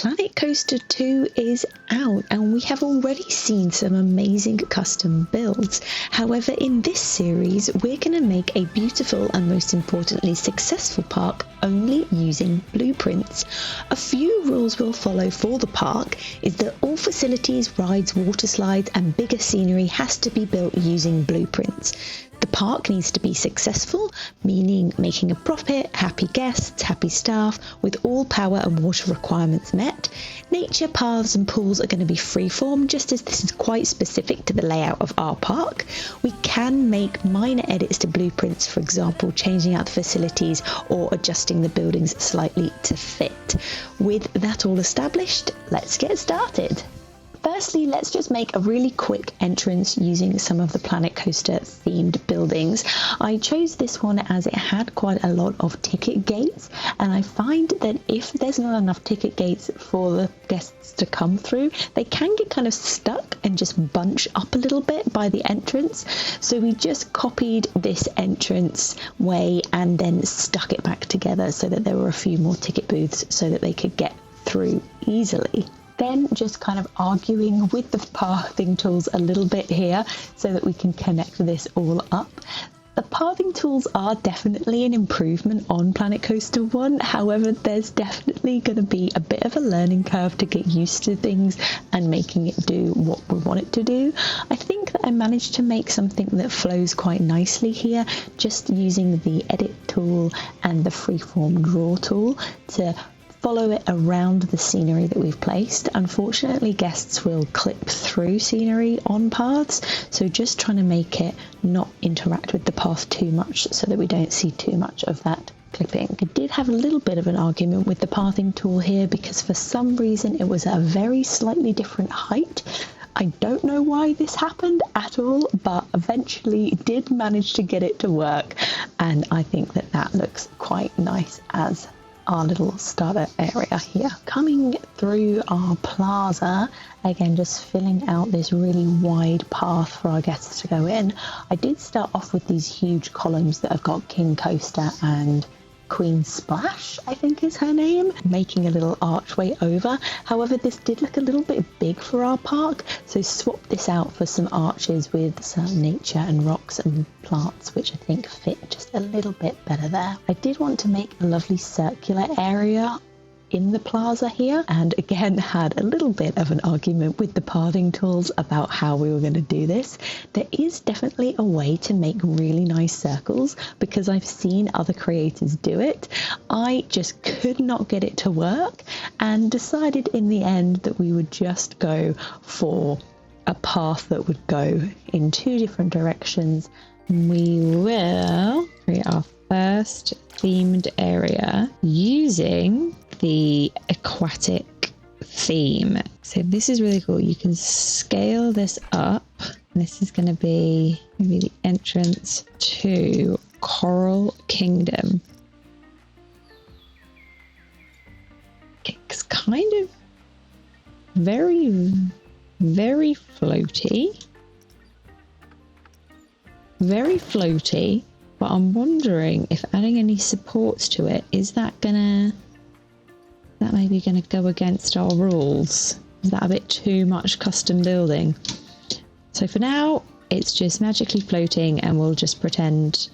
Planet Coaster 2 is out and we have already seen some amazing custom builds. However, in this series, we're going to make a beautiful and most importantly successful park only using blueprints. A few rules we'll follow for the park is that all facilities, rides, water slides and bigger scenery has to be built using blueprints. The park needs to be successful, meaning making a profit, happy guests, happy staff, with all power and water requirements met. Nature, paths and pools are going to be freeform, just as this is quite specific to the layout of our park. We can make minor edits to blueprints, for example, changing out the facilities or adjusting the buildings slightly to fit. With that all established, let's get started. Firstly, let's just make a really quick entrance using some of the Planet Coaster themed buildings. I chose this one as it had quite a lot of ticket gates, and I find that if there's not enough ticket gates for the guests to come through, they can get kind of stuck and just bunch up a little bit by the entrance. So we just copied this entrance way and then stuck it back together so that there were a few more ticket booths so that they could get through easily. Then just kind of arguing with the pathing tools a little bit here so that we can connect this all up. The pathing tools are definitely an improvement on Planet Coaster 1. However, there's definitely going to be a bit of a learning curve to get used to things and making it do what we want it to do. I think that I managed to make something that flows quite nicely here, just using the edit tool and the freeform draw tool to follow it around the scenery that we've placed. Unfortunately, guests will clip through scenery on paths, so just trying to make it not interact with the path too much so that we don't see too much of that clipping. I did have a little bit of an argument with the pathing tool here because for some reason it was at a very slightly different height. I don't know why this happened at all, but eventually did manage to get it to work, and I think that that looks quite nice as our little starter area here. Coming through our plaza, again just filling out this really wide path for our guests to go in. I did start off with these huge columns that have got King Coaster and Queen Splash, I think is her name, making a little archway over. However, this did look a little bit big for our park, so swapped this out for some arches with some nature and rocks and plants, which I think fit just a little bit better there. I did want to make a lovely circular area in the plaza here, and again had a little bit of an argument with the pathing tools about how we were going to do this. There is definitely a way to make really nice circles because I've seen other creators do it. I just could not get it to work and decided in the end that we would just go for a path that would go in two different directions. We will create our first themed area using the aquatic theme. So this is really cool. You can scale this up. This is going to be maybe the entrance to Coral Kingdom. It's kind of very floaty. Very floaty, but I'm wondering if adding any supports to it, is that maybe gonna go against our rules? Is that a bit too much custom building? So for now, it's just magically floating and we'll just pretend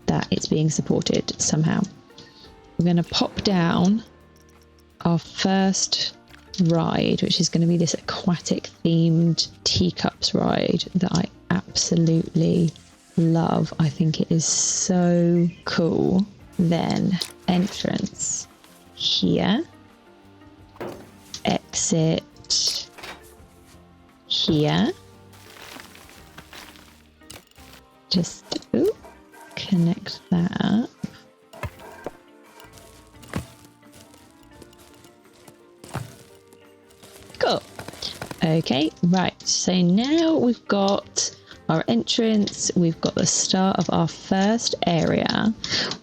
that it's being supported somehow. We're gonna pop down our first ride, which is gonna be this aquatic themed teacups ride that I absolutely love. I think it is so cool. Then entrance here, exit here, just connect that up. Cool. Okay, right, so now we've got our entrance, we've got the start of our first area,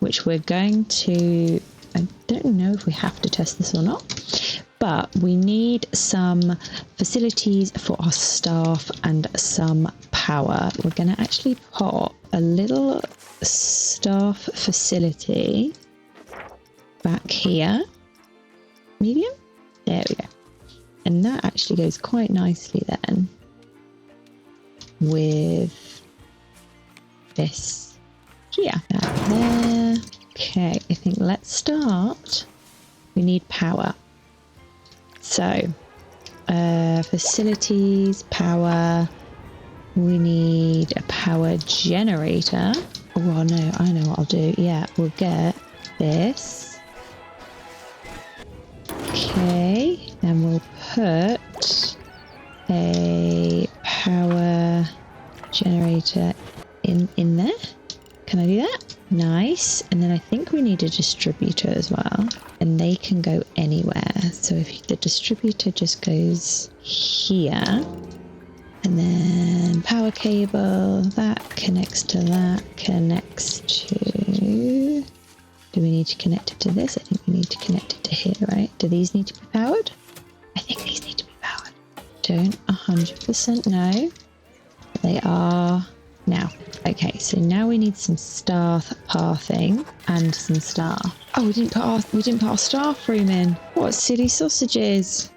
which we're going to, I don't know if we have to test this or not, but we need some facilities for our staff and some power. We're going to actually pop a little staff facility back here. Medium? There we go. And that actually goes quite nicely then with this here. That there. Okay, I think let's start. We need power. So, facilities, power. We need a power generator. Oh no, I know what I'll do. Yeah, we'll get this. Okay, and we'll put a power generator in there. Can I do that? Nice. And then I think we need a distributor as well, and they can go anywhere. So if the distributor just goes here, and then power cable, that connects to that, connects to... Do we need to connect it to this? I think we need to connect it to here, right? Do these need to be powered? I think these need to be powered. Don't 100% know. They are now. Okay, so now we need some staff pathing and some staff. Oh, we didn't put our staff room in. What silly sausages.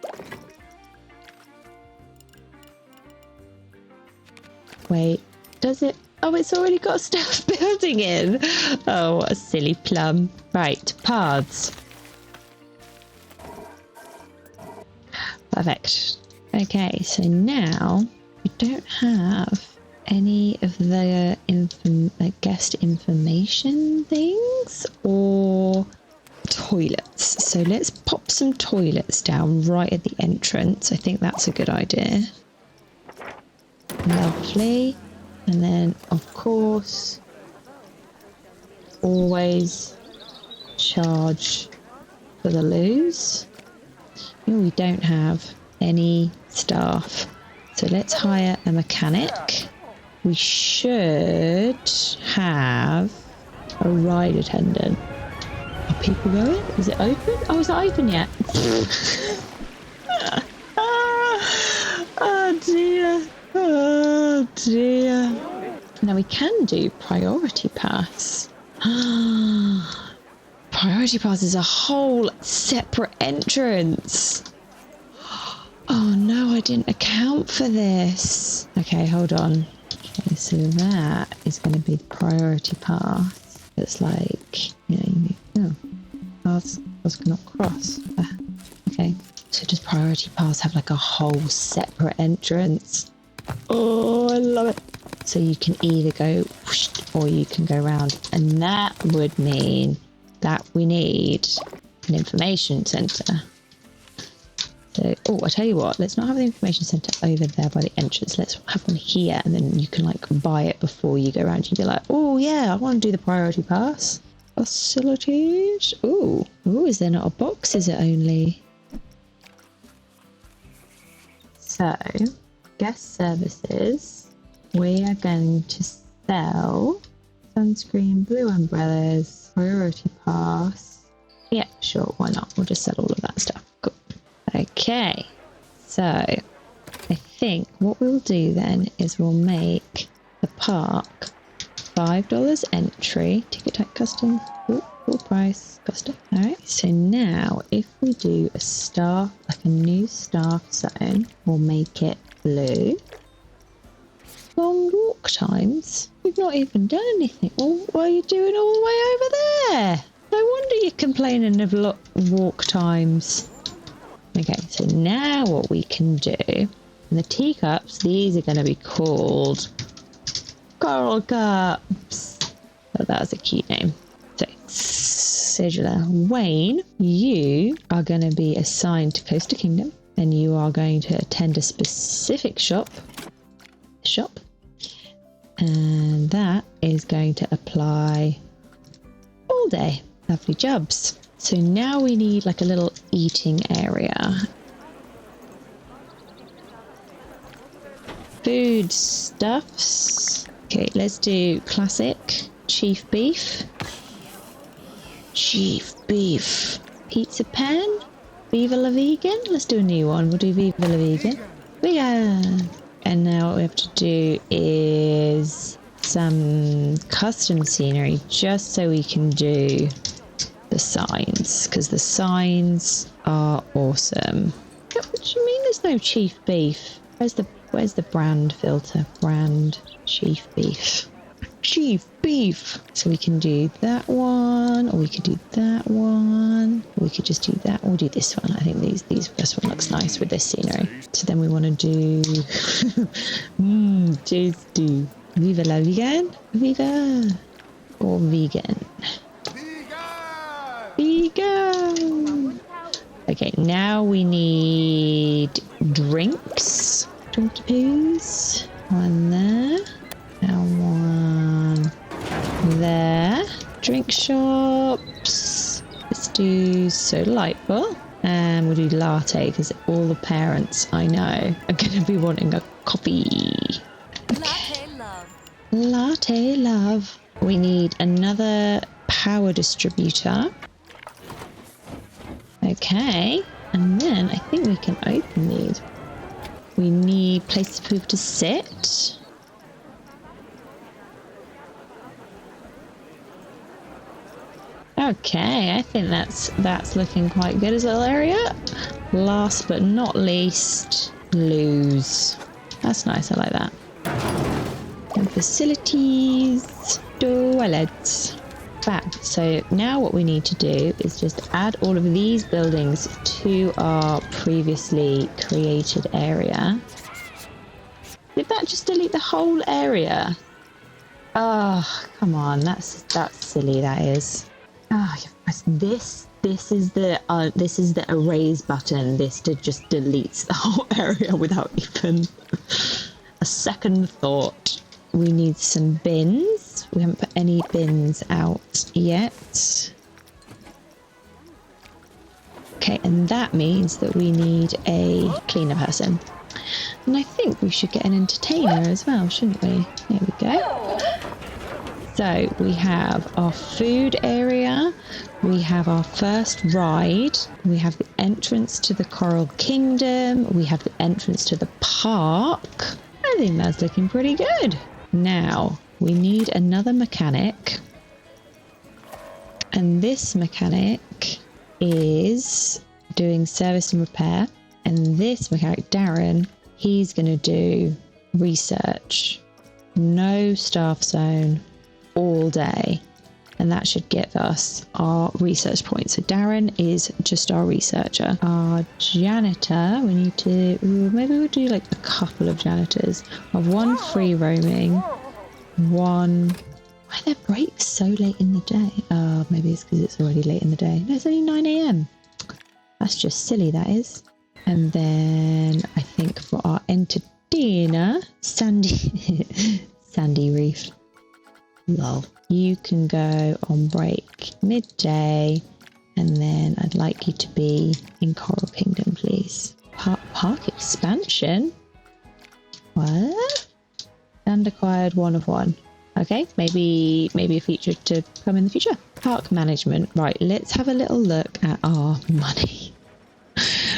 Wait, does it? Oh, it's already got staff building in. Oh, what a silly plum. Right, paths. Perfect. Okay, so now we don't have any of the guest information things or toilets. So let's pop some toilets down right at the entrance. I think that's a good idea. Lovely. And then, of course, always charge for the loos. Oh, we don't have any staff. So let's hire a mechanic. We should have a ride attendant. Are people going? Is it open? Oh, is it open yet? Oh dear. Oh dear. Now we can do priority pass. Priority pass is a whole separate entrance. Oh no, I didn't account for this. Okay, hold on. Okay, so that is going to be the priority pass. It's like, you know, paths cannot cross. Okay, so does priority pass have like a whole separate entrance? Oh, I love it. So you can either go whoosh, or you can go around, and that would mean that we need an information centre. So, oh, I tell you what, let's not have the information centre over there by the entrance. Let's have one here, and then you can like buy it before you go around. You'd be like, oh yeah, I want to do the priority pass. Facilities. Oh, is there not a box? Is it only? So, guest services. We are going to sell sunscreen, blue umbrellas, priority pass. Yeah, sure, why not? We'll just sell all of that stuff. Cool. Okay, so I think what we'll do then is we'll make the park $5 entry, ticket type custom, full price, custom. Alright, so now if we do a staff, like a new staff zone, we'll make it blue. Long walk times? We've not even done anything. Well, what are you doing all the way over there? No wonder you're complaining of walk times. Okay, so now what we can do, and the teacups, these are going to be called coral cups. Oh, that was a cute name. So, Sigila Wayne, you are going to be assigned to Coaster Kingdom, and you are going to attend a specific shop, and that is going to apply all day. Lovely jobs. So now we need like a little eating area. Food stuffs. Okay, let's do classic chief beef. Pizza pan. Viva la vegan. Let's do a new one. We'll do Viva la vegan. Vegan. And now what we have to do is some custom scenery just so we can do the signs, because the signs are awesome. do you mean there's no chief beef? Where's the brand filter? Brand chief beef. Chief beef. So we can do that one, or we could do that one. Or we could just do that. We'll do this one. I think this one looks nice with this scenery. So then we want to do tasty. Viva la vegan? Viva or vegan? Vegan. Okay, now we need drinks. Drink poos. One there. Now one there. Drink shops. Let's do so delightful. And we'll do latte because all the parents I know are going to be wanting a coffee. Okay. Latte love. We need another power distributor. Okay. And then I think we can open these. We need places for people to sit. Okay, I think that's looking quite good as a little area. Last but not least, loos. That's nice, I like that. And facilities, toilets. Fab. So now what we need to do is just add all of these buildings to our previously created area. Did that just delete the whole area? Oh, come on, that's silly, that is. Ah, this is the erase button. This just deletes the whole area without even a second thought. We need some bins. We haven't put any bins out yet. Okay, and that means that we need a cleaner person. And I think we should get an entertainer as well, shouldn't we? There we go. So we have our food area, we have our first ride, we have the entrance to the Coral Kingdom, we have the entrance to the park. I think that's looking pretty good. Now, we need another mechanic. And this mechanic is doing service and repair. And this mechanic, Darren, he's going to do research. No staff zone. All day, and that should give us our research points. So Darren is just our researcher. Our janitor, we need to maybe we'll do like a couple of janitors. We have one free roaming, one. Why are their breaks so late in the day? Maybe it's because it's already late in the day. No, it's only 9 a.m. That's just silly, that is. And then I think for our entertainer, Sandy Reef. Lol. You can go on break midday, and then I'd like you to be in Coral Kingdom, please. Park expansion? What? And acquired 1 of 1. Okay, maybe a feature to come in the future. Park management. Right, let's have a little look at our money.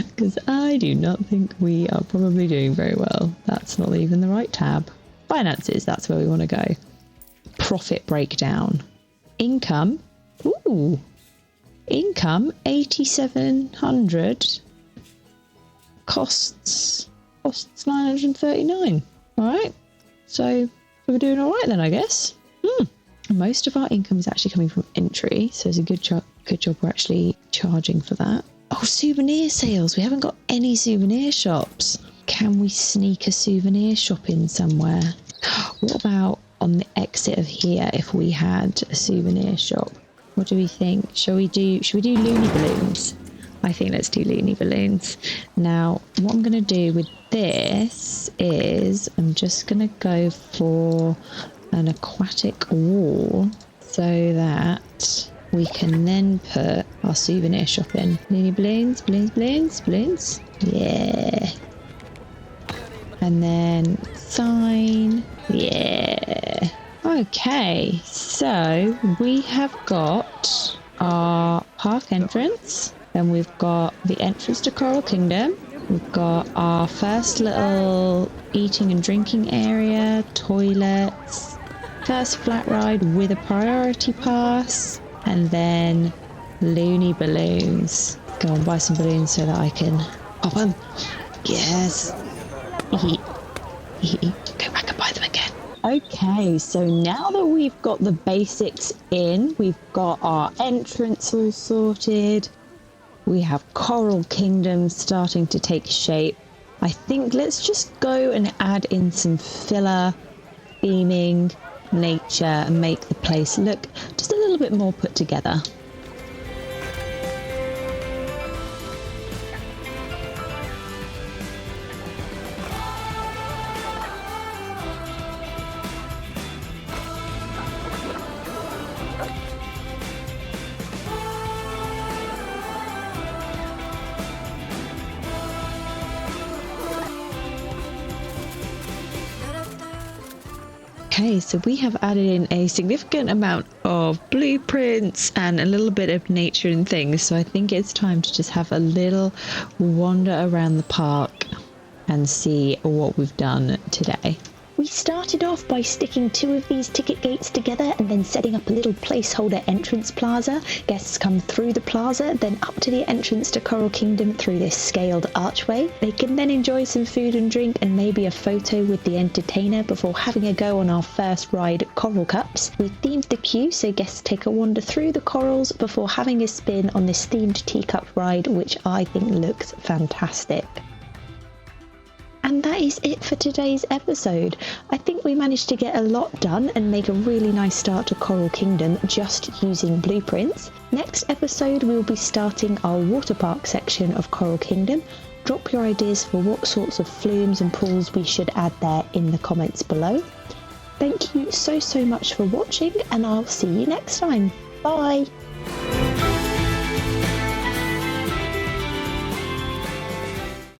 Because I do not think we are probably doing very well. That's not even the right tab. Finances, that's where we want to go. Profit breakdown. Income. Ooh. Income 8,700. Costs 939. All right. So we're doing all right then, I guess. Most of our income is actually coming from entry, so it's a good job we're actually charging for that. Oh, souvenir sales. We haven't got any souvenir shops. Can we sneak a souvenir shop in somewhere? What about on the exit of here if we had a souvenir shop? What do we think? Should we do loony balloons? I think let's do loony balloons. Now, what I'm going to do with this is I'm just going to go for an aquatic wall so that we can then put our souvenir shop in. Loony balloons, balloons, balloons, balloons. Yeah. And then sign. Yeah. Okay, so we have got our park entrance, then we've got the entrance to Coral Kingdom, we've got our first little eating and drinking area, toilets, first flat ride with a priority pass, and then loony balloons. Go and buy some balloons so that I can pop them. Yes. Go back and buy them again. Okay, so now that we've got the basics in, we've got our entrance all sorted, we have Coral Kingdom starting to take shape. I think let's just go and add in some filler, theming, nature, and make the place look just a little bit more put together. Okay, so we have added in a significant amount of blueprints and a little bit of nature and things. So I think it's time to just have a little wander around the park and see what we've done today. We started off by sticking 2 of these ticket gates together and then setting up a little placeholder entrance plaza. Guests come through the plaza, then up to the entrance to Coral Kingdom through this scaled archway. They can then enjoy some food and drink and maybe a photo with the entertainer before having a go on our first ride, Coral Cups. We themed the queue so guests take a wander through the corals before having a spin on this themed teacup ride, which I think looks fantastic. And that is it for today's episode. I think we managed to get a lot done and make a really nice start to Coral Kingdom just using blueprints. Next episode we'll be starting our water park section of Coral Kingdom. Drop your ideas for what sorts of flumes and pools we should add there in the comments below. Thank you so much for watching, and I'll see you next time. Bye!